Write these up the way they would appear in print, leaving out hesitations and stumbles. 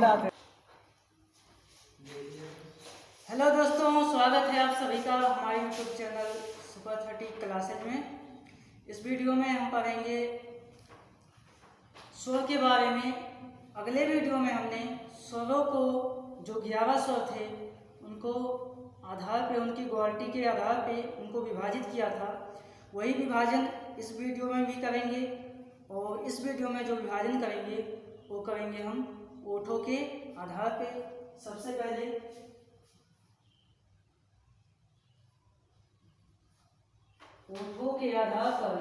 Hello दोस्तों, स्वागत है आप सभी का हमारे यूट्यूब चैनल सुपर 30 क्लासेज में। इस वीडियो में हम पढ़ेंगे स्वर के बारे में। अगले वीडियो में हमने स्वरों को, जो 11 स्वर थे, उनको आधार पे, उनकी क्वालिटी के आधार पे उनको विभाजित किया था। वही विभाजन इस वीडियो में भी करेंगे। और इस वीडियो में जो विभाजन करेंगे वो करेंगे हम ओठों के आधार पे। सबसे पहले ओठों के आधार पर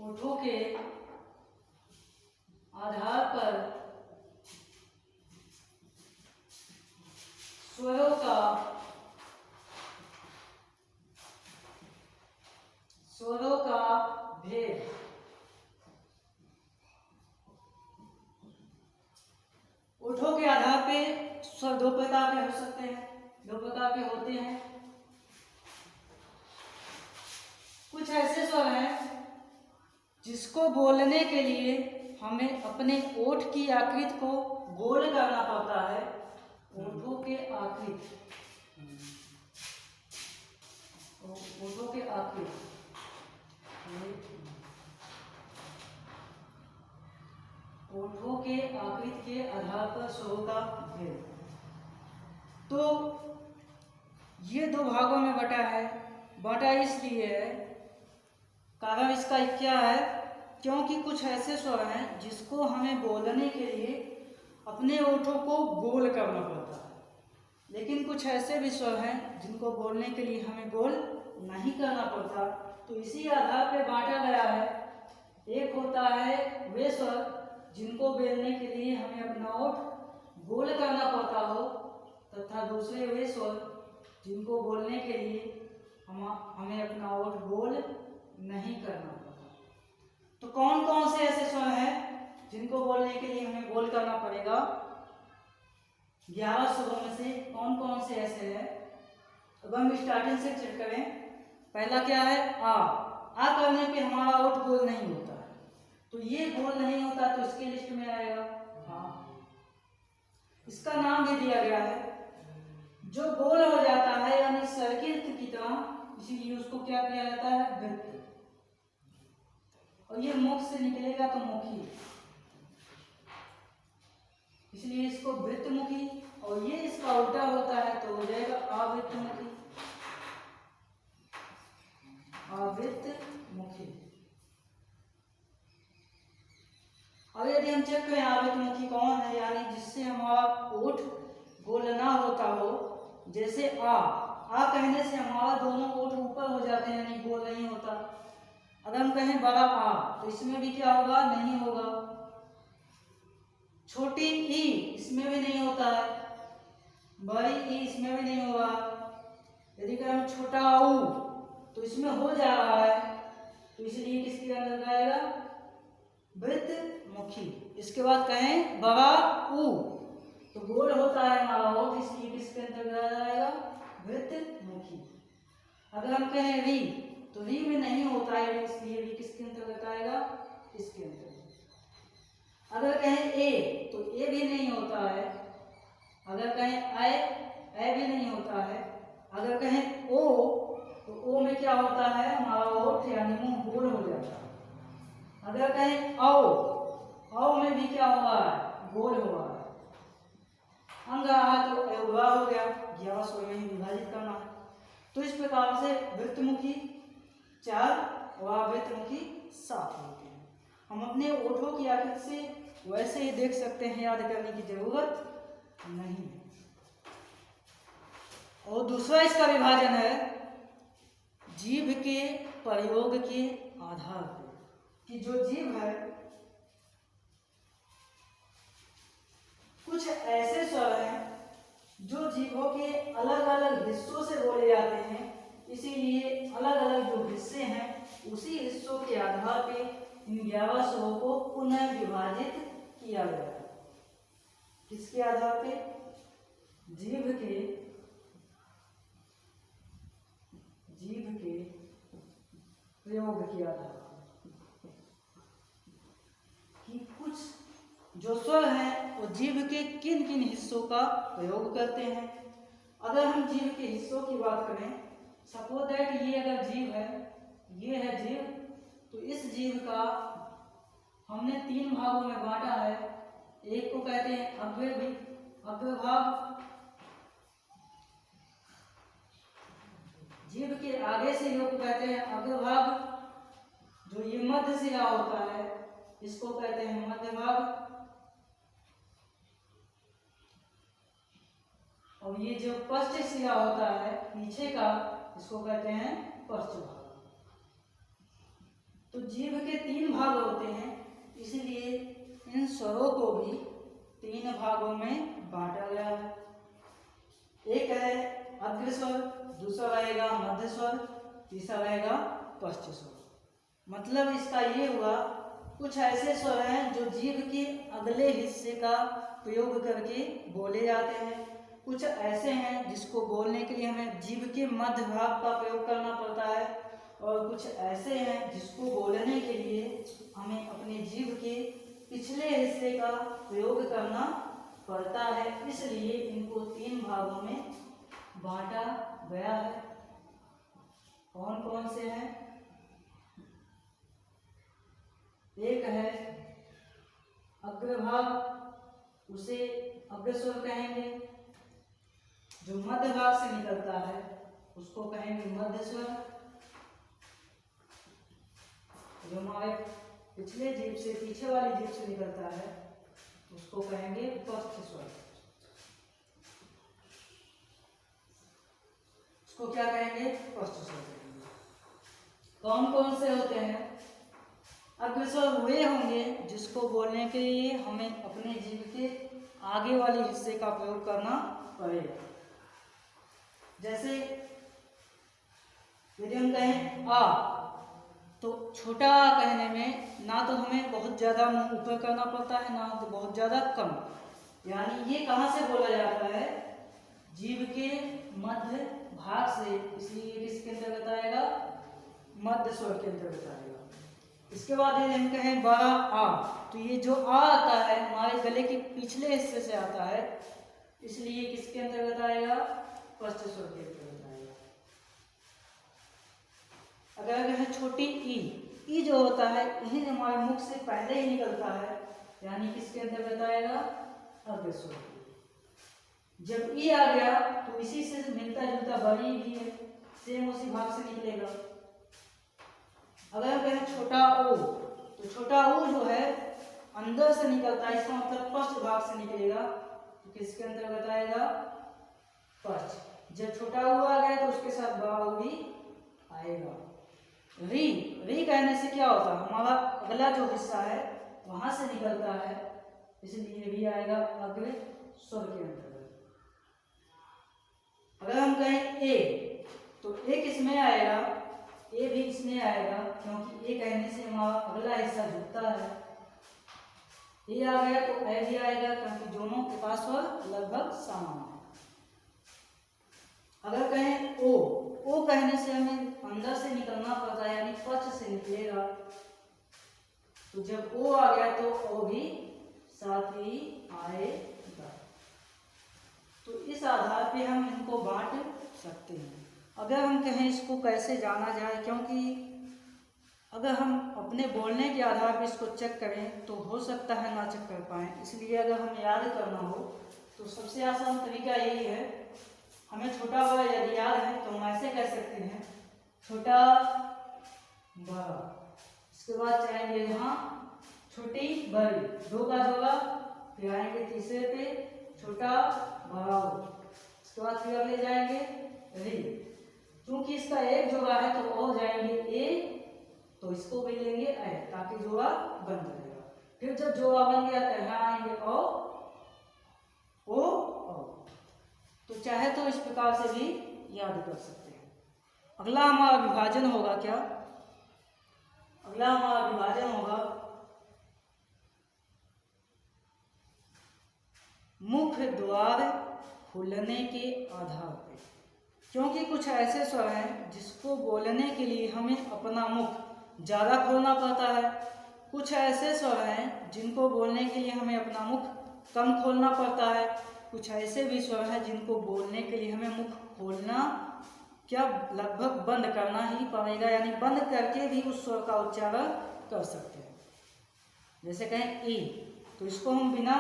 ओठों के आधार पर स्वरों का भेद। ओठों के आधार पे स्वर दो प्रकार के हो सकते हैं, दो प्रकार के होते हैं। कुछ ऐसे स्वर हैं जिसको बोलने के लिए हमें अपने ओठ की आकृति को गोल करना पड़ता है। ओठों के आकृति, ओठों के आकृति, ओठों के आकृति के आधार पर स्वरों का भेद। तो ये दो भागों में बटा है। बटा इसलिए है, कारण इसका क्या है, क्योंकि कुछ ऐसे स्वर हैं जिसको हमें बोलने के लिए अपने ओठों को गोल करना पड़ता है, लेकिन कुछ ऐसे भी स्वर हैं जिनको बोलने के लिए हमें गोल नहीं करना पड़ता। तो इसी आधार पे बांटा गया है। एक होता है वे स्वर जिनको बोलने के लिए हमें अपना ओठ गोल करना पड़ता हो, तथा दूसरे वे स्वर जिनको बोलने के लिए हमें अपना ओठ गोल नहीं करना पड़ता। तो कौन कौन से ऐसे स्वर हैं जिनको बोलने के लिए हमें गोल करना पड़ेगा? 11 स्वरों में से कौन कौन से ऐसे हैं? अब हम स्टार्टिंग से चेक करें। पहला क्या है? आ करने पे हमारा ओठ गोल नहीं होता है, तो ये गोल नहीं होता, तो इसके लिस्ट में आएगा आ। इसका नाम भी दिया गया है। जो गोल हो जाता है यानी सर्किल की तरह, इसीलिए उसको क्या किया जाता है? वृत्त। और ये मुख से निकलेगा तो मुखी, इसलिए इसको वृत्तमुखी। और ये इसका उल्टा होता है तो हो जाएगा आवृत्तमुखी, आवृत्तमुखी। अब यदि हम चेक करें आवृत्तमुखी कौन है, यानी जिससे हमारा ओठ गोल ना होता हो। जैसे आ कहने से हमारा दोनों ओठ ऊपर हो जाते हैं, यानी गोल नहीं होता। अगर हम कहें बड़ा आ, तो इसमें भी क्या होगा? नहीं होगा। छोटी ई, इसमें भी नहीं होता है। बड़ी ई, इसमें भी नहीं होगा। यदि कहें छोटा ऊ, तो इसमें हो जा रहा है, तो इसलिए किसके अंदर आएगा? वृत्तमुखी। इसके बाद कहें बड़ा ऊ, तो गोल होता है हमारा ओठ, इसलिए किसके अंतर्गत आएगा? वृत्तमुखी। अगर हम कहें री, तो री में नहीं होता है, इसलिए री किसके अंतर्गत आएगा? इसके अंतर्गत। अगर कहें ए, तो ए भी नहीं होता है। अगर कहें ए भी नहीं होता है। अगर कहें ओ, तो ओ में क्या होता है? हमारा ओठ यानी मुंह गोल हो जाता है। अगर कहें औ में भी क्या हुआ है? गोल हुआ है। अंग आ तो अयोगा हो गया। 11 स्वर में ही विभाजित करना है। तो इस प्रकार से वृत्तमुखी 4 और अवृत्तमुखी 7 होते हैं। हम अपने ओठों की आकृति से वैसे ही देख सकते हैं, याद करने की जरूरत नहीं है। और दूसरा इसका विभाजन है जीभ के प्रयोग के आधार पर, कि जो जीभ है, कुछ ऐसे स्वर हैं जो जीभों के अलग अलग हिस्सों से बोले जाते हैं, इसीलिए अलग अलग जो हिस्से हैं उसी हिस्सों के आधार पे इन 11 स्वरों को पुनः विभाजित किया गया है। किसके आधार पे? जीभ के प्रयोग के आधार पर। जो स्वर हैं वो जीभ के किन किन हिस्सों का प्रयोग करते हैं। अगर हम जीभ के हिस्सों की बात करें, सपोज दैट ये अगर जीभ है, ये है जीभ, तो इस जीभ का हमने 3 भागों में बांटा है। एक को कहते हैं अग्रभाग, जीभ के आगे से को कहते हैं अग्रभाग, जो ये मध्य सिरा होता है इसको कहते हैं मध्य भाग, और ये जो पश्च सिरा होता है पीछे का इसको कहते हैं पश्च भाग। तो जीभ के 3 भाग होते हैं, इसलिए इन स्वरों को भी 3 भागों में बांटा गया है। एक है अग्र स्वर, दूसरा रहेगा मध्य स्वर, तीसरा रहेगा पश्च स्वर। मतलब इसका ये हुआ, कुछ ऐसे स्वर हैं जो जीभ के अगले हिस्से का प्रयोग करके बोले जाते हैं, कुछ ऐसे हैं जिसको बोलने के लिए हमें जीभ के मध्य भाग का प्रयोग करना पड़ता है, और कुछ ऐसे हैं जिसको बोलने के लिए हमें अपने जीभ के पिछले हिस्से का प्रयोग करना पड़ता है। इसलिए इनको 3 भागों में बांटा गया है। कौन कौन से हैं? एक है अग्रभाग, उसे अग्रस्वर कहेंगे। जो मध्य भाग से निकलता है उसको कहेंगे मध्य स्वर। जो हमारे पिछले जीभ से, पीछे वाली जीभ से निकलता है उसको कहेंगे पश्च स्वर। उसको क्या कहेंगे? पश्च स्वर कहेंगे। कौन कौन से होते हैं? अग्रस्वर वे होंगे जिसको बोलने के लिए हमें अपने जीभ के आगे वाले हिस्से का प्रयोग करना पड़ेगा। जैसे यदि हम कहें आ, तो छोटा आ कहने में ना तो हमें बहुत ज़्यादा मुंह ऊपर करना पड़ता है, ना तो बहुत ज़्यादा कम। यानी ये कहाँ से बोला जाता है? जीभ के मध्य भाग से, इसलिए किसके अंतर्गत आएगा? मध्य स्वर के अंतर्गत आएगा। इसके बाद यदि हम कहें बड़ा आ, तो ये जो आ आता है हमारे गले के पिछले हिस्से से आता है, इसलिए किसके अंतर्गत आएगा? पश्च स्वर के अंतर्गत आएगा। अगर कहें छोटी ई जो होता है यही हमारे मुख से पहले ही निकलता है, यानी किसके अंतर्गत आएगा? अग्र स्वर। जब ई आ गया तो इसी से मिलता जुलता बड़ी भी है, सेम उसी भाग से निकलेगा। अगर कहें छोटा ओ, तो छोटा ओ जो है अंदर से निकलता है, इसका मतलब पश्च भाग से निकलेगा, तो किसके अंतर्गत आएगा? पश्च। जब छोटा ओ आ गया तो उसके साथ बड़ा ओ भी आएगा। री कहने से क्या होता है? हमारा अगला जो हिस्सा है वहां से निकलता है, इसलिए भी आएगा अग्र स्वर के अंतर्गत। अगर हम कहें ए, तो ए किसमें आएगा? ए भी इसमें आएगा, क्योंकि ए कहने से हमारा अगला हिस्सा झुकता है। ए आ गया तो ए भी आएगा, क्योंकि दोनों के पास स्वर लगभग समान है। अगर कहें ओ कहने से हमें अंदर से निकलना पड़ता है, यानी पश्च से निकलेगा, तो जब ओ आ गया तो ओ भी साथ ही आएगा। तो इस आधार पे हम इनको बांट सकते हैं। अगर हम कहें इसको कैसे जाना जाए, क्योंकि अगर हम अपने बोलने के आधार पर इसको चेक करें तो हो सकता है ना चेक कर पाएँ, इसलिए अगर हमें याद करना हो तो सबसे आसान तरीका यही है। हमें छोटा बड़ा यदि याद है तो हम ऐसे कह सकते हैं, छोटा बड़ा, इसके बाद चाहेंगे यहाँ छोटी बड़ी, 2 का जोड़ा, फिर आएंगे तीसरे पे छोटा बड़ा, इसके बाद फिर अगले जाएंगे री। क्योंकि इसका एक जोड़ा है तो ओ जाएंगे ए, तो इसको भी लेंगे ए, ताकि जोड़ा बन जाएगा। फिर जब जोड़ा बन गया तो यहाँ आएंगे ओ। तो चाहे तो इस प्रकार से भी याद कर सकते हैं। अगला हमारा विभाजन होगा क्या? अगला हमारा विभाजन होगा मुख द्वार खुलने के आधार पर, क्योंकि कुछ ऐसे स्वर हैं जिसको बोलने के लिए हमें अपना मुख ज़्यादा खोलना पड़ता है, कुछ ऐसे स्वर हैं जिनको बोलने के लिए हमें अपना मुख कम खोलना पड़ता है, कुछ ऐसे भी स्वर हैं जिनको बोलने के लिए हमें मुख खोलना क्या लगभग बंद करना ही पड़ेगा, यानी बंद करके भी उस स्वर का उच्चारण कर सकते हैं। जैसे कहें ई, तो इसको हम बिना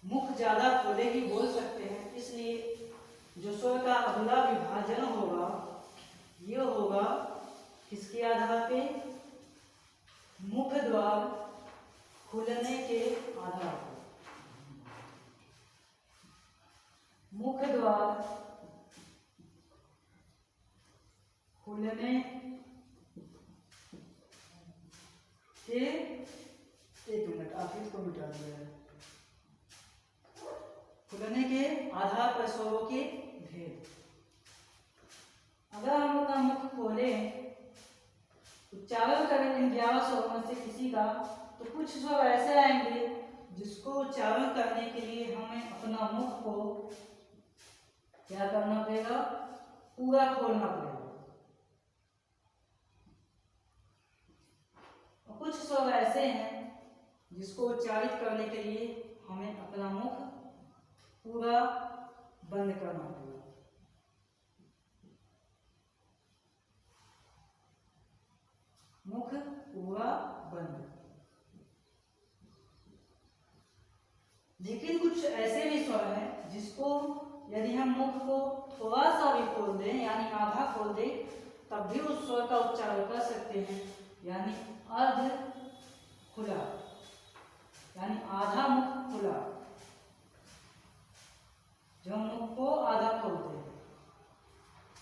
मुख ज़्यादा खोले ही बोल सकते हैं। इसलिए जो स्वर का अगला विभाजन होगा ये होगा किसके आधार पे? मुख द्वार खुलने के आधार पर। मुख द्वार खुलने के, एक मिनट आप इसको मिटा दिया है, खुलने के आधार पर स्वरों के भेद। अगर हम अपना मुख खोलें, उच्चारण करें इन 11 स्वरों में से किसी का, तो कुछ स्वर ऐसे आएंगे जिसको उच्चारण करने के लिए हमें अपना मुख को क्या करना पड़ेगा? पूरा खोलना पड़ेगा। और कुछ स्वर ऐसे हैं जिसको उच्चारित करने के लिए हमें अपना मुख पूरा बंद करना पड़ेगा। मुख पूरा बंद। लेकिन कुछ ऐसे भी स्वर हैं जिसको यदि हम मुख को थोड़ा सा भी खोल दें, यानी आधा खोल दें, तब भी उस स्वर का उच्चारण कर सकते हैं, यानी अर्ध खुला, यानी आधा मुख खुला। जो हम मुख को आधा खोलते हैं।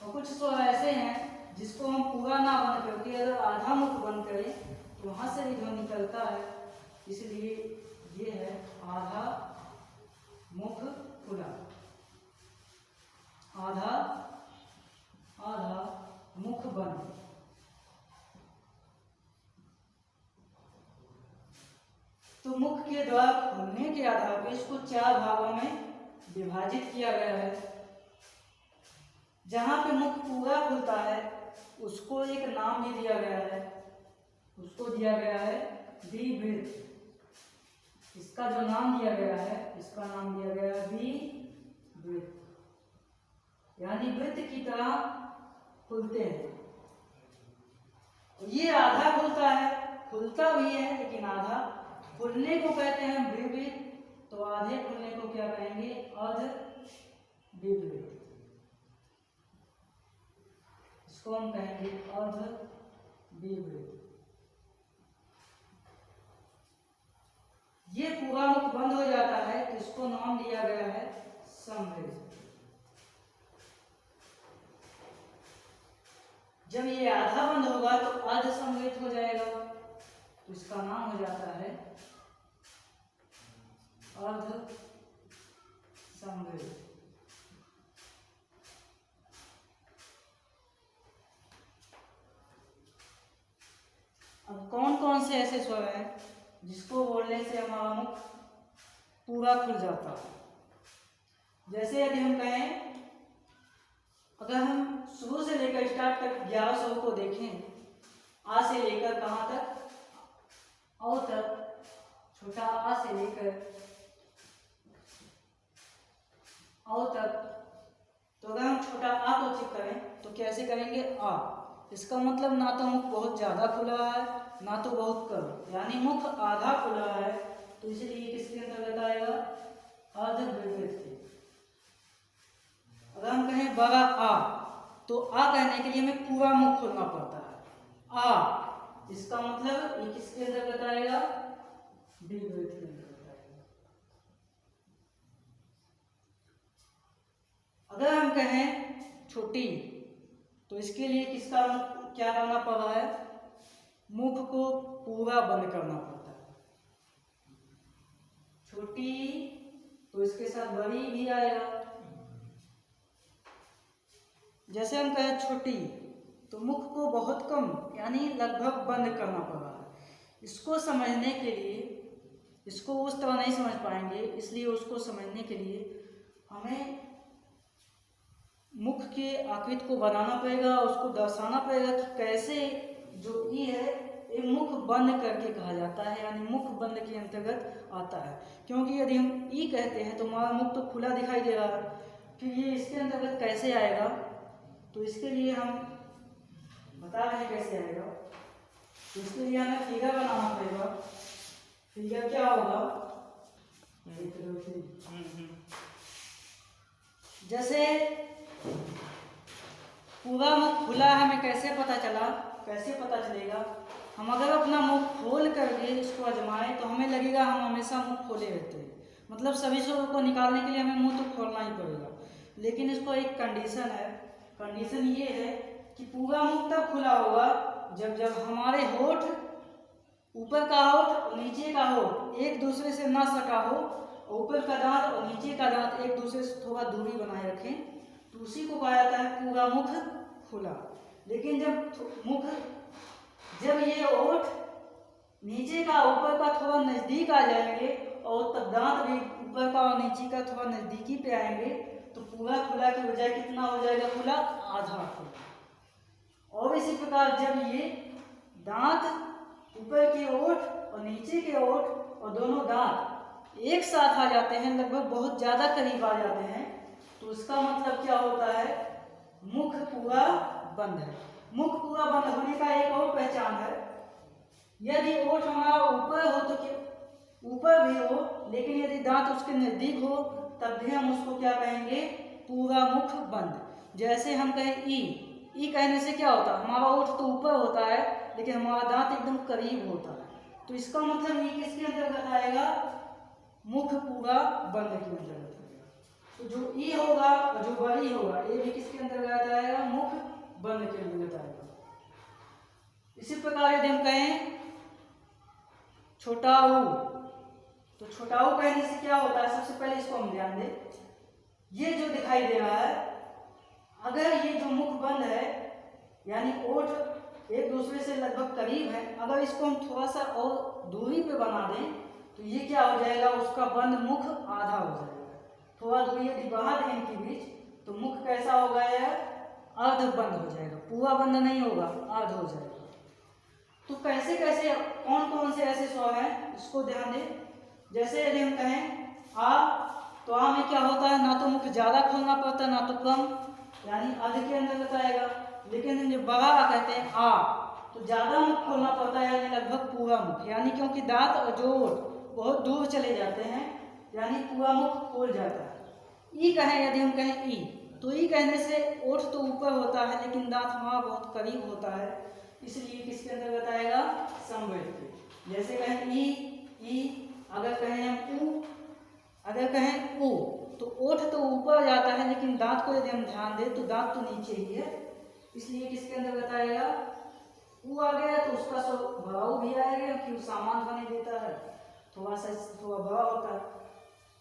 और कुछ स्वर ऐसे हैं जिसको हम पूरा ना बंद करके अगर आधा मुख बंद करें तो वहां से भी ध्वनि निकलता है, इसलिए ये है आधा मुख खुला, आधा मुख बंद। तो मुख के द्वार खुलने के आधार पर इसको 4 भागों में विभाजित किया गया है। जहां पे मुख पूरा खुलता है उसको एक नाम भी दिया गया है, उसको दिया गया है द्विवृत्त। इसका जो नाम दिया गया है, इसका नाम दिया गया है द्विवृत्त, यानी वृत्त की तरह खुलते हैं। ये आधा खुलता है, खुलता भी है लेकिन आधा। खुलने को कहते हैं द्विवृत्त, तो आधे खुलने को क्या कहेंगे? अर्ध द्विवृत्त। इसको हम कहेंगे अर्ध द्विवृत्त। ये पूरा मुख बंद हो जाता है तो इसको नाम दिया गया है समवेत। जब ये आधा बंद होगा तो अर्ध समवेत हो जाएगा, तो इसका नाम हो जाता है अर्ध समवेत। अब कौन कौन से ऐसे स्वर हैं जिसको बोलने से हमारा मुख पूरा खुल जाता है? जैसे यदि हम कहें, अगर हम शुरू से लेकर स्टार्ट तक 11 स्वरों को देखें, आ से लेकर कहाँ तक? औ तक, छोटा आ से लेकर औ तक। तो अगर हम छोटा आ को चेक करें तो कैसे करेंगे? आ। इसका मतलब ना तो मुख बहुत ज्यादा खुला है ना तो बहुत कम, यानी मुख आधा खुला है, तो इसलिए किसके अंतर्गत आएगा? अर्ध द्विवृत्त। अगर हम कहें बड़ा आ, तो आ कहने के लिए हमें पूरा मुख खोलना पड़ता है। आ, इसका मतलब ये किसके अंतर्गत आएगा? द्विवृत्त के अंतर्गत आएगा। अगर हम कहें छोटी, तो इसके लिए किसका क्या करना पड़ रहा है? मुख को पूरा बंद करना पड़ता है। छोटी, तो इसके साथ बड़ी भी आएगा। जैसे हम कहें छोटी, तो मुख को बहुत कम यानी लगभग बंद करना पड़ रहा है। इसको समझने के लिए, इसको उस तरह नहीं समझ पाएंगे, इसलिए उसको समझने के लिए हमें मुख के आकृति को बनाना पड़ेगा, उसको दर्शाना पड़ेगा कि कैसे जो ई है ये मुख बंद करके कहा जाता है, यानी मुख बंद के अंतर्गत आता है। क्योंकि यदि हम ई कहते हैं तो हमारा मुख तो खुला दिखाई दे रहा है, फिर ये इसके अंतर्गत कैसे आएगा? तो इसके लिए हम बता रहे हैं कैसे आएगा। तो इसके लिए हमें फिगर बनाना पड़ेगा। फिगर क्या होगा? जैसे पूरा मुख खुला है, हमें कैसे पता चला? कैसे पता चलेगा? हम अगर अपना मुख खोल करके इसको आजमाएं तो हमें लगेगा हम हमेशा मुख खोले रहते हैं, मतलब सभी शब्दों को निकालने के लिए हमें मुंह तो खोलना ही पड़ेगा। लेकिन इसको एक कंडीशन है। कंडीशन ये है कि पूरा मुख तब खुला होगा जब हमारे होठ, ऊपर का होठ और नीचे का होठ एक दूसरे से ना सटा हो, और ऊपर का दांत और नीचे का दांत एक दूसरे से थोड़ा दूरी बनाए रखें, तो उसी को कहा जाता है पूरा मुख खुला। लेकिन जब ये होठ नीचे का ऊपर का थोड़ा नज़दीक आ जाएंगे और तब दांत भी ऊपर का और नीचे का थोड़ा नज़दीकी पे आएंगे, तो पूरा खुला की बजाय कितना हो जाएगा खुला? आधा खुला। और इसी प्रकार जब ये दांत ऊपर की ओर और नीचे के ओर और दोनों दांत एक साथ आ जाते हैं, लगभग बहुत ज़्यादा करीब आ जाते हैं, तो उसका मतलब क्या होता है? मुख पूरा बंद है। मुख पूरा बंद होने का एक और पहचान है, यदि ओठ हमारा ऊपर हो तो ऊपर भी हो, लेकिन यदि दांत उसके नज़दीक हो तब भी हम उसको क्या कहेंगे? पूरा मुख बंद। जैसे हम कहें ई कहने से क्या होता है? हमारा ओठ तो ऊपर होता है लेकिन हमारा दांत एकदम करीब होता है, तो इसका मतलब ई किसके अंतर्गत आएगा? मुख पूरा बंद के अंतर्गत आएगा। तो जो ई होगा और जो बड़ी होगा, ये भी किसके अंतर्गत आएगा? मुख बंद के अंतर्गत आएगा। इसी प्रकार यदि हम कहें छोटा ऊ, तो छोटा ऊ कहने से क्या होता है? सबसे पहले इसको हम ध्यान दें, ये जो दिखाई दे रहा है, अगर ये जो मुख बंद है यानी ओठ एक दूसरे से लगभग करीब है, अगर इसको हम थोड़ा सा और दूरी पे बना दें तो ये क्या हो जाएगा? उसका बंद मुख आधा हो जाएगा। थोड़ा दूरी यदि बढ़ा दें इनके बीच तो मुख कैसा हो गया? अर्ध बंद हो जाएगा, पूरा बंद नहीं होगा, अर्ध हो जाएगा। तो कैसे कैसे कौन कौन से ऐसे स्वर हैं इसको ध्यान दें। जैसे यदि हम कहें आ, तो आ में क्या होता है? ना तो मुख ज़्यादा खोलना पड़ता है ना तो कम, यानी आधे के अंदर बताएगा। लेकिन जब बड़ा आ कहते हैं आ, तो ज़्यादा मुख खोलना पड़ता है, यानी लगभग पूरा मुख, यानी क्योंकि दांत और जोड़ बहुत दूर चले जाते हैं, यानी पूरा मुख खोल जाता है। ई कहें यदि हम कहें ई, तो ई कहने से ओठ तो ऊपर होता है लेकिन दांत हमारा बहुत करीब होता है, इसलिए किसके अंतर्गत आएगा? समवेत के। जैसे कहें ई, अगर कहें हम ऊ, अगर कहें ऊ, तो ओठ तो ऊपर जाता है लेकिन दांत को यदि हम ध्यान दें तो दांत तो नीचे ही है, इसलिए किसके अंतर्गत आएगा? ऊ आ गया तो उसका बड़ा ऊ भी आएगा, क्योंकि सामान बने देता है, थोड़ा बड़ा होता है।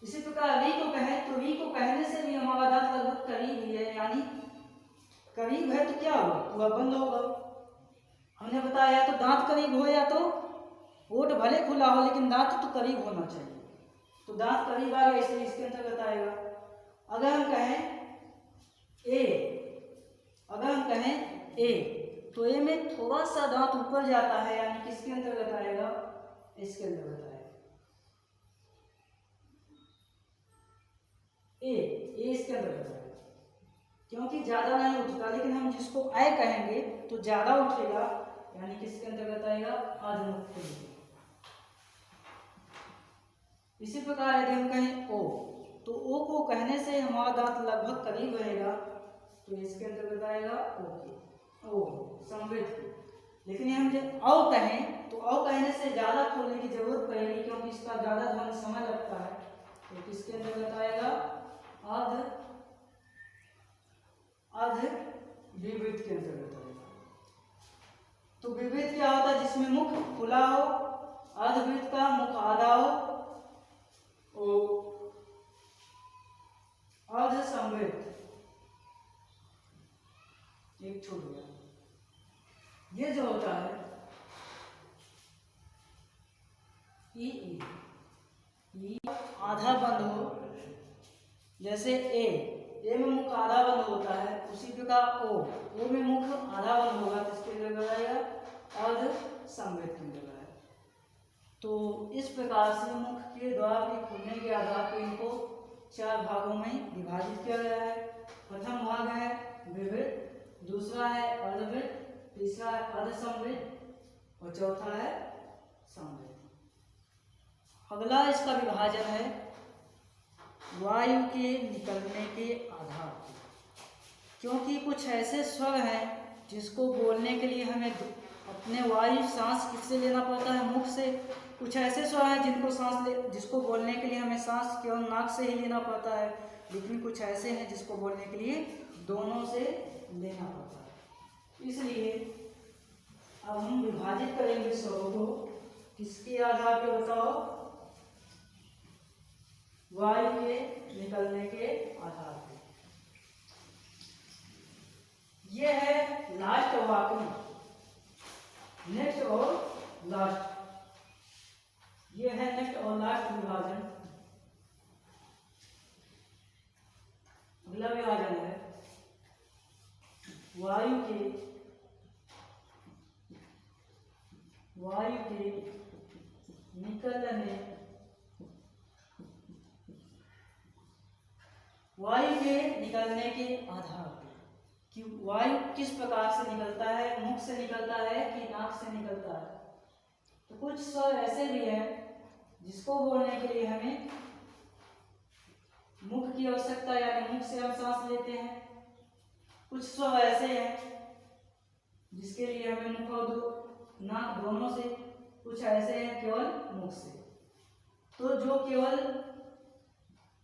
इसी प्रकार री को कहें तो री को कहने से भी हमारा दांत लगभग करीब ही है, यानी करीब है तो क्या होगा? पूरा बंद होगा। हमने बताया तो दांत करीब हो या तो ओठ भले खुला हो लेकिन दांत तो करीब होना चाहिए, तो दांत करीब आ गया इसलिए इसके अंतर्गत आएगा। अगर हम कहें ए, तो ए में थोड़ा सा दांत ऊपर जाता है, यानी किसके अंतर्गत आएगा? इसके अंतर्गत आएगा। ए इसके अंतर्गत आएगा, क्योंकि ज्यादा नहीं उठता, लेकिन हम जिसको ए कहेंगे तो ज्यादा उठेगा, यानी किसके अंतर्गत आएगा? आधमुख के। इसी प्रकार यदि हम कहें ओ, तो ओ को कहने से हमारा दांत लगभग करीब रहेगा, तो इसके अंतर्गत आएगा ओ समवेत। लेकिन हम जब औ कहें तो औ कहने से ज़्यादा खोलने की जरूरत पड़ेगी, क्योंकि इसका ज़्यादा ध्वनि समय लगता है, तो किसके अंतर्गत आएगा? अर्ध विवृत के अंतर्गत आएगा। तो विवृत क्या होता है? जिसमें मुख खुला हो, अर्धवृत्त का मुख आधा हो, अर्ध समवेत एक छूट गया। ये जो होता है ई आधा बंद हो, जैसे ए में मुख आधा बंद होता है, उसी प्रकार ओ में मुख आधा बंद होगा, तो इसके अंतर्गत आएगा अर्ध समवेत के अंतर्गत आएगा। तो इस प्रकार से मुख के द्वार के खुलने के आधार पर इनको 4 भागों में विभाजित किया गया है। प्रथम भाग है विवृत, दूसरा है अर्धवृत, तीसरा है अर्धसंवृत और चौथा है संवृत। अगला इसका विभाजन है वायु के निकलने के आधार पर, क्योंकि कुछ ऐसे स्वर हैं जिसको बोलने के लिए हमें अपने वायु सांस किससे लेना पड़ता है, मुख से। कुछ ऐसे स्वर हैं जिसको बोलने के लिए हमें सांस केवल नाक से ही लेना पड़ता है, लेकिन कुछ ऐसे हैं जिसको बोलने के लिए दोनों से लेना पड़ता है। इसलिए अब हम विभाजित करेंगे स्वरों को किसके आधार पर बताओ, वायु के निकलने के आधार पर। यह है लास्ट वाक्य, नेक्स्ट और लास्ट, ये है नेक्स्ट और लास्ट विभाजन। अगला विभाजन है वायु के निकलने, वायु के निकलने के आधार पर कि वायु किस प्रकार से निकलता है, मुख से निकलता है कि नाक से निकलता है। तो कुछ स्वर ऐसे भी हैं जिसको बोलने के लिए हमें मुख की आवश्यकता, यानी मुख से हम सांस लेते हैं। कुछ स्वर ऐसे हैं जिसके लिए हमें मुख और नाक दोनों से, कुछ ऐसे हैं केवल मुख से। तो जो केवल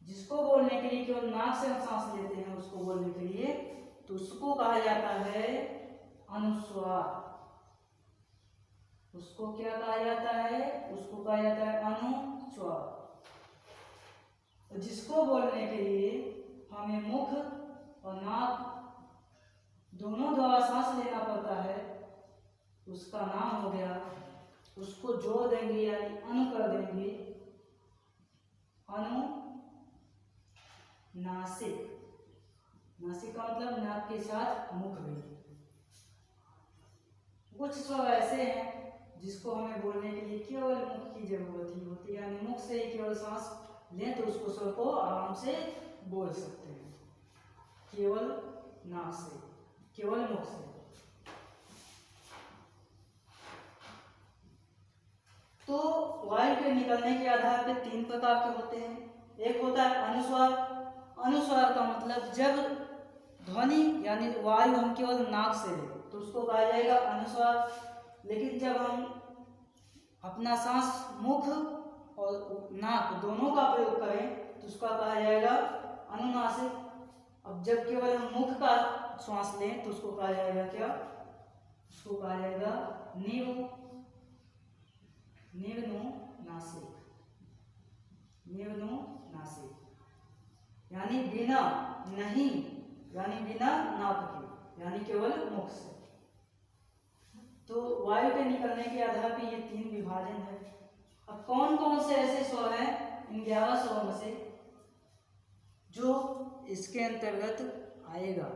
जिसको बोलने के लिए केवल नाक से हम सांस लेते हैं उसको बोलने के लिए, तो उसको कहा जाता है अनुस्वार। उसको क्या कहा जाता है, उसको कहा जाता है अनुस्वार। तो जिसको बोलने के लिए हमें मुख और नाक दोनों द्वारा सांस लेना पड़ता है, उसका नाम हो गया, उसको जोड़ देंगे यानी अनु कर देंगे, अनु नासिक। नासिक का मतलब नाक के साथ मुख भी। कुछ स्वर ऐसे हैं जिसको हमें बोलने के लिए केवल मुख की जरूरत ही होती है, यानी मुख से ही केवल सांस लें तो उसको स्वर को आराम से बोल सकते हैं, केवल नाक से, केवल मुख से। तो वायु के निकलने के आधार पर 3 प्रकार के होते हैं। एक होता है अनुस्वार। अनुस्वार का मतलब जब ध्वनि यानी वायु हम केवल नाक से लें तो उसको कहा जाएगा अनुस्वार, लेकिन जब हम अपना सांस मुख और नाक दोनों का प्रयोग करें तो उसका कहा जाएगा अनुनासिक। अब जब केवल हम मुख का श्वास लें तो उसको कहा जाएगा क्या, उसको कहा जाएगा निवनुनासिक। निवनुनासिक यानी बिना नहीं, यानी बिना नाक के, यानी केवल मुख से। तो वायु के निकलने के आधार पर ये 3 विभाजन है। अब कौन कौन से ऐसे स्वर हैं इन 11 स्वरों में से जो इसके अंतर्गत आएगा,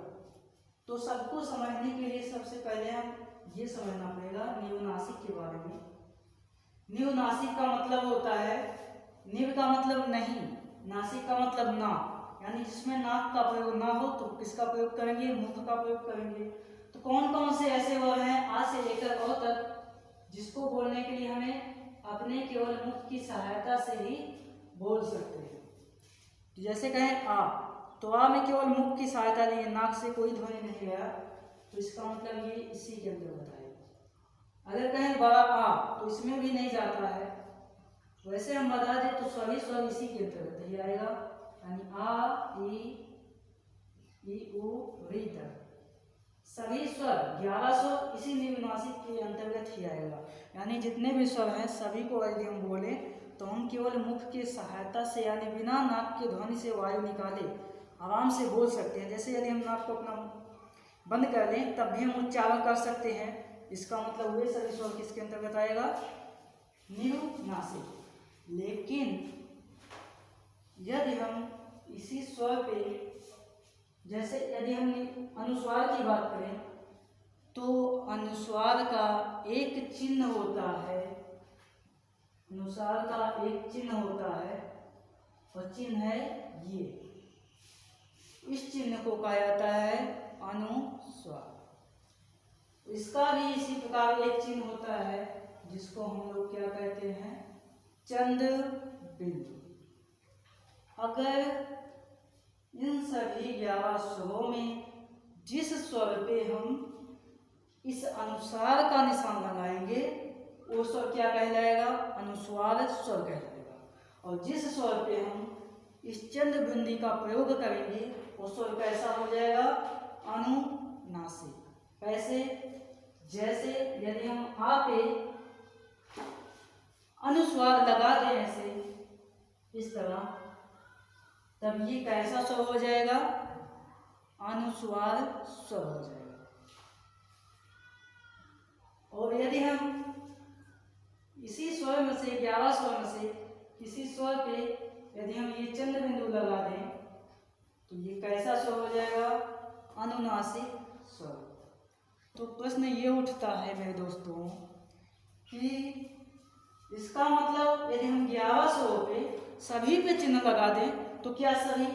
तो सबको समझने के लिए सबसे पहले हम ये समझना पड़ेगा निवनासिक के बारे में। निवनासिक का मतलब होता है, निव का मतलब नहीं, नासिक का मतलब ना, यानी जिसमें नाक का प्रयोग ना हो तो किसका प्रयोग करेंगे, मुख का प्रयोग करेंगे। तो कौन कौन से ऐसे वर्ड हैं आ से लेकर अ तक जिसको बोलने के लिए हमें अपने केवल मुख की सहायता से ही बोल सकते हैं। तो जैसे कहें आ, तो आ में केवल मुख की सहायता लिए, नाक से कोई ध्वनि नहीं गया, तो इसका मतलब ये इसी के अंतर्गत आएगा। अगर कहें बड़ा आ तो इसमें भी नहीं जाता है। वैसे हम बता दें तो सभी स्वर इसी के अंतर्गत ही आएगा, यानी आ ई उ री तक सभी स्वर 11 स्वर इसी निवनासिक के अंतर्गत ही आएगा। यानी जितने भी स्वर हैं सभी को यदि हम बोले तो हम केवल मुख की सहायता से, यानी बिना नाक के ध्वनि से वायु निकाले आराम से बोल सकते हैं। जैसे यदि हम नाक को अपना बंद कर लें तब भी हम उच्चारण कर सकते हैं। इसका मतलब वे सभी स्वर किसके अंतर्गत आएगा, निवनासिक। लेकिन यदि हम इसी स्वर पे, जैसे यदि हम अनुस्वार की बात करें तो अनुस्वार का एक चिन्ह होता है, अनुस्वार का एक चिन्ह होता है और चिन्ह है ये। इस चिन्ह को कहा जाता है अनुस्वार। इसका भी इसी प्रकार एक चिन्ह होता है जिसको हम लोग क्या कहते हैं, चंद्र बिंदु। अगर इन सभी 11 स्वरों में जिस स्वर पे हम इस अनुस्वार का निशान लगाएंगे वो स्वर क्या कहलाएगा, अनुस्वार स्वर कहलाएगा। और जिस स्वर पे हम इस चंद्र बिंदु का प्रयोग करेंगे वो स्वर कैसा हो जाएगा, अनुनासिक। कैसे, जैसे यदि हम आ पे अनुस्वार लगा दें ऐसे इस तरह, तब ये कैसा स्वर हो जाएगा, अनुस्वार स्वर हो जाएगा। और यदि हम इसी स्वर में से 11 स्वर में से किसी स्वर पे यदि हम ये चंद्र बिंदु लगा दें तो ये कैसा स्वर हो जाएगा, अनुनासिक स्वर। तो प्रश्न ये उठता है मेरे दोस्तों कि इसका मतलब यदि हम 11 स्वरों पे सभी पे चिन्ह लगा दें तो क्या सभी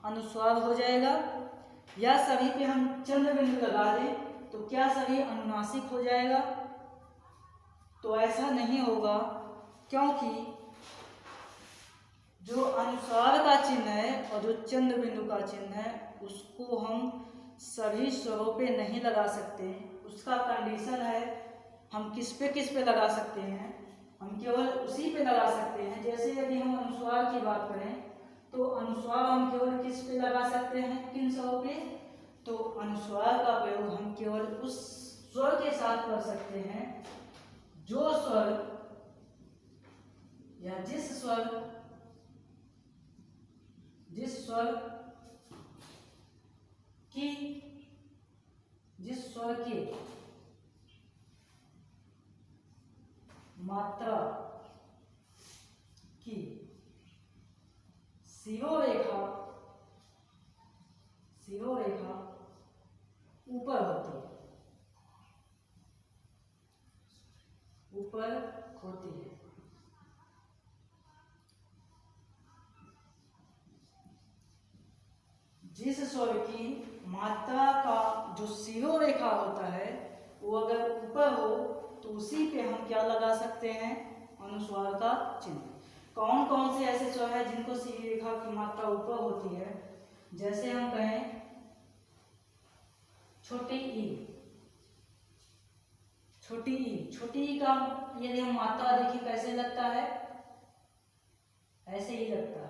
अनुस्वार हो जाएगा, या सभी पे हम चंद्र बिंदु लगा दें तो क्या सभी अनुनासिक हो जाएगा। तो ऐसा नहीं होगा, क्योंकि जो अनुस्वार का चिन्ह है और जो चंद्र बिंदु का चिन्ह है उसको हम सभी स्वरों पे नहीं लगा सकते। उसका कंडीशन है हम किस पे लगा सकते हैं, हम केवल उसी पे लगा सकते हैं। जैसे यदि हम अनुस्वार की बात करें तो अनुस्वार हम केवल किस पे लगा सकते हैं, किन स्वरों पे, तो अनुस्वार का प्रयोग हम केवल उस स्वर के साथ कर सकते हैं जो स्वर या जिस स्वर की मात्रा की शिरोरेखा ऊपर होती है। जिस स्वर की मात्रा का जो शिरोरेखा होता है वो अगर ऊपर हो तो उसी पे हम क्या लगा सकते हैं, अनुस्वार का चिन्ह। कौन कौन से ऐसे स्वर है जिनको शिरोरेखा की मात्रा ऊपर होती है, जैसे हम कहें छोटी ई का यदि हम मात्रा देखिए कैसे लगता है, ऐसे ही लगता है,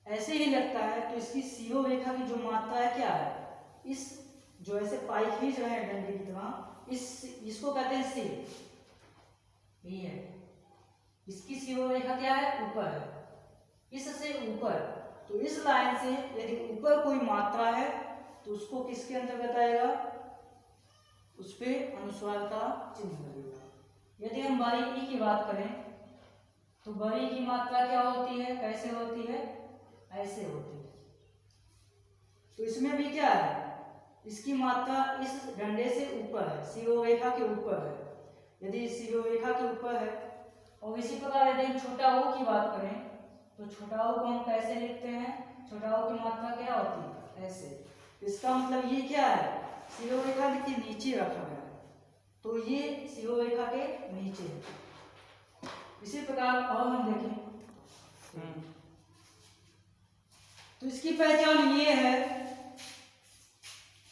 ऐसे ही लगता है। तो इसकी शिरोरेखा की जो मात्रा है क्या है, इस जो ऐसे पाई खींच रहे हैं डंडे की तरह, इसको कहते हैं सिर, ये है। इसकी शिरोरेखा क्या है, ऊपर है, इससे ऊपर। तो इस लाइन से यदि ऊपर कोई मात्रा है तो उसको किसके अंतर्गत आएगा, उस पे अनुस्वार का चिन्ह लगेगा। यदि हम बारीकी की बात करें तो बड़ी की मात्रा क्या होती है, कैसे होती है, ऐसे होती है। तो इसमें भी क्या है, इसकी मात्रा इस डंडे से ऊपर है, शिरोरेखा के ऊपर है। यदि शिरोरेखा के ऊपर है, और इसी प्रकार यदि हम छोटा ओ की बात करें तो छोटा ओ को हम कैसे लिखते हैं, छोटा ओ की मात्रा क्या होती है, ऐसे। इसका मतलब ये क्या है, शिरोरेखा के नीचे रखा गया है, तो ये शिरोरेखा के नीचे है। इसी प्रकार और हम देखें तो इसकी पहचान ये है,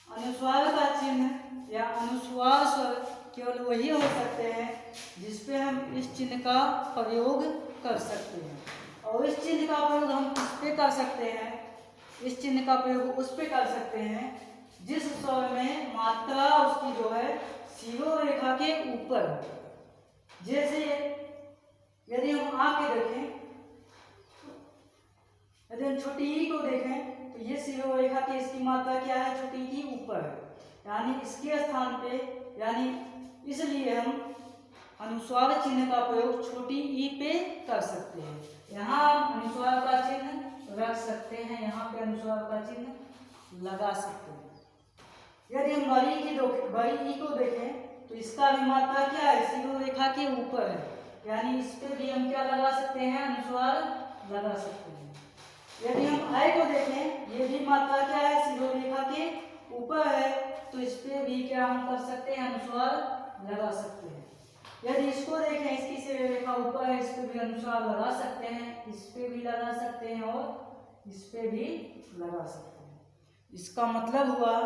अनुस्वार का चिन्ह या अनुस्वार स्वर केवल वही हो सकते हैं जिसपे हम इस चिन्ह का प्रयोग कर सकते हैं। और इस चिन्ह का प्रयोग हम किस पे कर सकते हैं, इस चिन्ह का प्रयोग उस पे कर सकते हैं जिस स्वर में मात्रा उसकी जो है शिरोरेखा के ऊपर। जैसे यदि हम आ के देखें, यदि हम छोटी ई को देखें तो ये शिरोरेखा की इसकी मात्रा क्या है, छोटी ई ऊपर है, यानी इसके स्थान पे, यानी इसलिए हम अनुस्वार चिन्ह का प्रयोग छोटी ई पे कर सकते हैं। यहाँ हम अनुस्वार का चिन्ह रख सकते हैं, यहाँ पे अनुस्वार का चिन्ह लगा सकते हैं। यदि हम बड़ी ई को देखें तो इसका भी मात्रा क्या है, शिरोरेखा रेखा के ऊपर है, यानी इस पे भी हम क्या लगा सकते हैं, अनुस्वार लगा सकते हैं। यदि हम आय को देखें, ये भी मात्रा क्या है, शिरोरेखा के ऊपर है, तो इस पे भी क्या हम कर सकते हैं, अनुस्वार लगा सकते हैं। यदि इसको देखें, इसकी शिरोरेखा ऊपर है, इस पे भी अनुस्वार लगा सकते हैं, इस पे भी लगा सकते हैं और इस पे भी लगा सकते हैं। इसका मतलब हुआ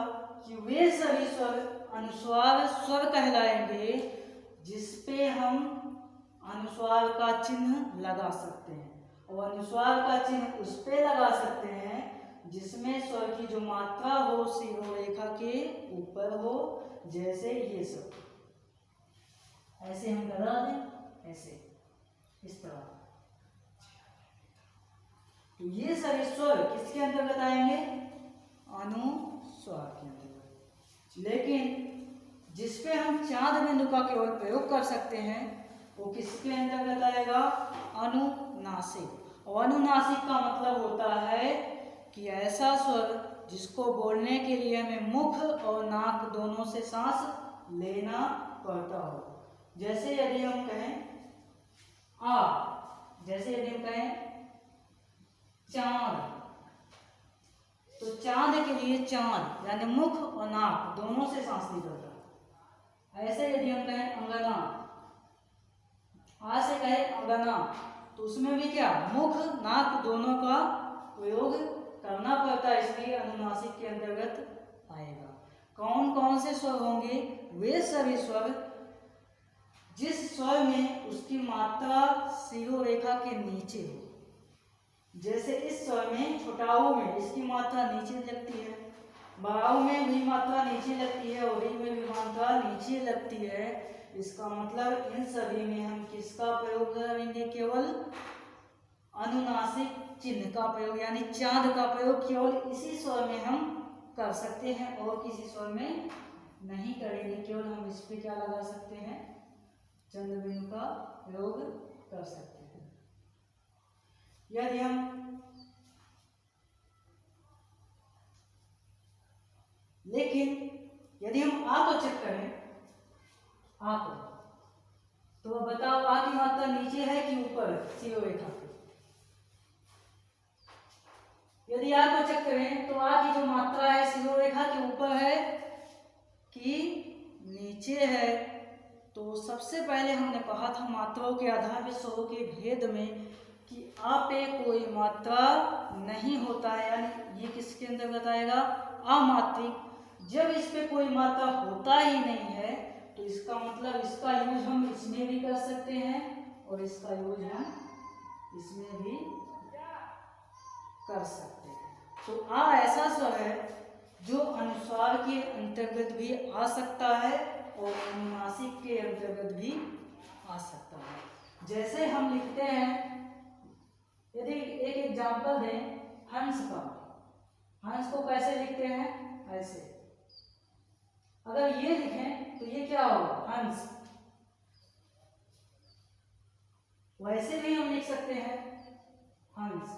कि वे सभी स्वर अनुस्वार स्वर कहलाएंगे जिसपे हम अनुस्वार का चिन्ह लगा सकते हैं, और अनुस्वार का चिन्ह उस पे लगा सकते हैं जिसमें स्वर की जो मात्रा हो शिरोरेखा के ऊपर हो, जैसे ये सब ऐसे हम लगा दें, ऐसे इस तरह। तो ये सभी स्वर किसके अंतर्गत आएंगे, अनुस्वार के अंतर्गत। लेकिन जिसपे हम चांद बिंदु का केवल प्रयोग कर सकते हैं वो किसके अंतर्गत आएगा, अनुनासिक। और अनुनासिक का मतलब होता है कि ऐसा स्वर जिसको बोलने के लिए हमें मुख और नाक दोनों से सांस लेना पड़ता हो। जैसे यदि हम कहें आ, जैसे यदि हम कहें चांद, तो चांद के लिए चांद यानी मुख और नाक दोनों से सांस निकलता है। ऐसे यदि हम कहें अंगना, आ से कहें अंगना, तो उसमें भी क्या, मुख नाक दोनों का प्रयोग करना पड़ता है, इसलिए अनुनासिक के अंतर्गत आएगा। कौन कौन से स्वर होंगे, वे सभी स्वर जिस स्वर में उसकी मात्रा शिरोरेखा के नीचे हो। जैसे इस स्वर में छोटाऊ में इसकी मात्रा नीचे लगती है, बड़ाऊ में भी मात्रा नीचे लगती है, और में भी मात्रा नीचे लगती है। इसका मतलब इन सभी में हम किसका प्रयोग करेंगे, केवल अनुनासिक चिन्ह का प्रयोग, यानी चांद का प्रयोग केवल इसी स्वर में हम कर सकते हैं और किसी स्वर में नहीं करेंगे। केवल हम इस पे क्या लगा सकते हैं, चंद्र बिंदु का प्रयोग कर सकते हैं। यदि हम लेकिन यदि हम आ को चेक करें, आ को, तो बताओ आ की मात्रा नीचे है कि ऊपर शिरोरेखा पे। यदि आ को चेक करें तो आ की जो मात्रा है शिरोरेखा के ऊपर है कि नीचे है। तो सबसे पहले हमने कहा था मात्राओं के आधार पर स्वरों के भेद में कि आ पे कोई मात्रा नहीं होता है, यानी ये किसके अंतर्गत आएगा, अमात्रिक। जब इस पे कोई मात्रा होता ही नहीं है तो इसका मतलब इसका यूज हम इसमें भी कर सकते हैं और इसका यूज हम इसमें भी कर सकते हैं। तो आ ऐसा स्वर है जो अनुस्वार के अंतर्गत भी आ सकता है और अनुनासिक के अंतर्गत भी आ सकता है। जैसे हम लिखते हैं, यदि एक एग्जाम्पल दें हंस का, हंस को कैसे लिखते हैं, ऐसे। अगर ये लिखें तो ये क्या होगा, हंस। वैसे भी हम लिख सकते हैं हंस,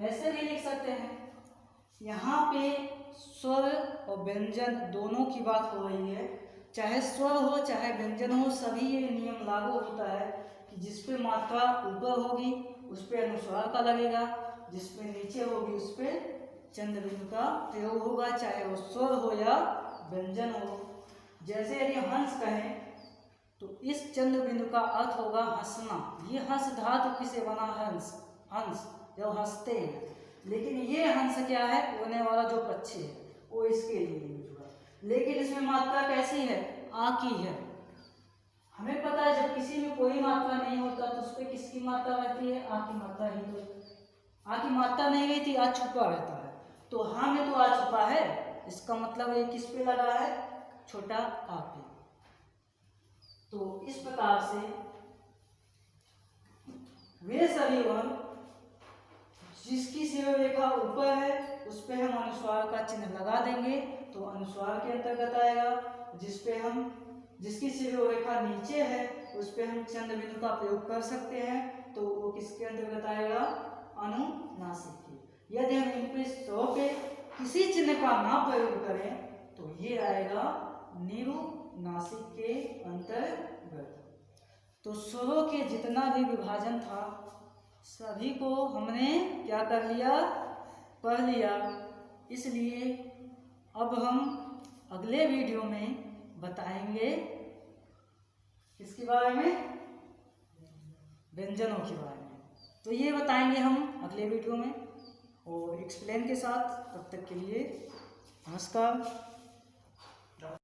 ऐसे भी लिख सकते हैं। यहाँ पे स्वर और व्यंजन दोनों की बात हो रही है, चाहे स्वर हो चाहे व्यंजन हो, सभी ये नियम लागू होता है कि जिस पे मात्रा ऊपर होगी उस पे अनुस्वार का लगेगा, जिस पे नीचे होगी उस पे चंद्र बिंदु का प्रयोग होगा, चाहे वो स्वर हो या व्यंजन हो। जैसे यदि हंस कहें तो इस चंद्र बिंदु का अर्थ होगा हंसना। ये हंस धातु किसे बना, हंस, हंस जब हंसते हैं। लेकिन ये हंस क्या है, उड़ने वाला जो पक्षी है, वो इसके लिए यूज हुआ। लेकिन इसमें मात्रा कैसी है, आ की है। हमें पता है जब किसी में कोई मात्रा नहीं होता तो उस पर किसकी मात्रा रहती है, आ की मात्रा ही। तो आ की मात्रा नहीं रहती, आ छुपा रहता है। तो हाँ में तो आ छुपा है, इसका मतलब ये किस पे लगा है, छोटा आ पे। तो इस प्रकार से वे सभी वर्ण जिसकी शिरोरेखा ऊपर है उस पे हम अनुस्वार का चिन्ह लगा देंगे तो अनुस्वार के अंतर्गत आएगा। जिसकी शिरोरेखा नीचे है उस पे हम चंद्र बिंदु का प्रयोग कर सकते हैं तो वो किसके अंतर्गत आएगा, अनुनासिक के। यदि हम इन पे स्व पे किसी चिन्ह का ना प्रयोग करें तो ये आएगा निरुनासिक। नासिक के अंतर्गत। तो स्वरों के जितना भी विभाजन था सभी को हमने क्या कर लिया, पढ़ लिया। इसलिए अब हम अगले वीडियो में बताएंगे किसके बारे में, व्यंजनों के बारे में। तो ये बताएंगे हम अगले वीडियो में और एक्सप्लेन के साथ। तब तक के लिए नमस्कार।